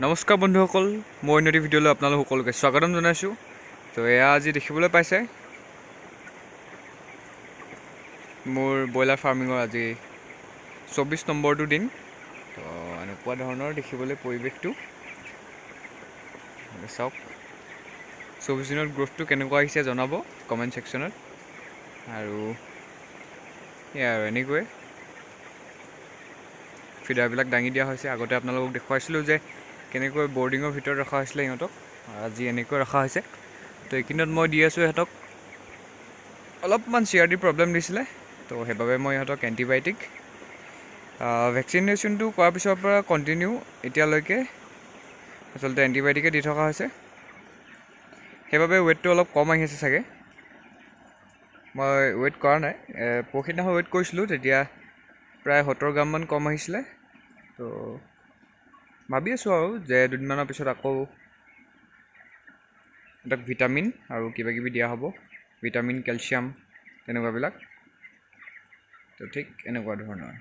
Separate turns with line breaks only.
নমস্কাৰ বন্ধুসকল, মই অন্যটি ভিডিঅ'লৈ আপোনালোক সকলোকে স্বাগতম জনাইছোঁ। তো এয়া আজি দেখিবলৈ পাইছে মোৰ ব্ৰইলাৰ ফাৰ্মিঙৰ আজি 24 নম্বৰটো দিন। তো এনেকুৱা ধৰণৰ দেখিবলৈ পৰিৱেশটো চাওক। 24 দিনত গ্ৰ'থটো কেনেকুৱা আহিছে জনাব কমেণ্ট ছেকশ্যনত। আৰু এয়া আৰু এনেকৈ ফিডাৰবিলাক দাঙি দিয়া হৈছে। আগতে আপোনালোকক দেখুৱাইছিলোঁ যে কেনেকৈ বৰ্ডিঙৰ ভিতৰত ৰখা হৈছিলে সিহঁতক, আজি এনেকৈ ৰখা হৈছে। তো এইখিনিত মই দি আছোঁ সিহঁতক অলপমান CRD প্ৰব্লেম দিছিলে, তো সেইবাবে মই ইহঁতক এণ্টিবায়'টিক ভেকচিনেশ্যনটো কৰাৰ পিছৰ পৰা কণ্টিনিউ এতিয়ালৈকে আচলতে এণ্টিবায়'টিকে দি থকা হৈছে। সেইবাবে ৱেইটটো অলপ কম আহি আছে চাগে। মই ৱেইট কৰা নাই, পৰহিদিনাখন ৱেইট কৰিছিলোঁ, তেতিয়া প্ৰায় 70 গ্ৰামমান কম আহিছিলে। তো ভাবি আছোঁ আৰু যে দুদিনমানৰ পিছত আকৌ সিহঁতক ভিটামিন আৰু কিবাকিবি দিয়া হ'ব, ভিটামিন কেলছিয়াম তেনেকুৱাবিলাক। তো ঠিক এনেকুৱা ধৰণৰ।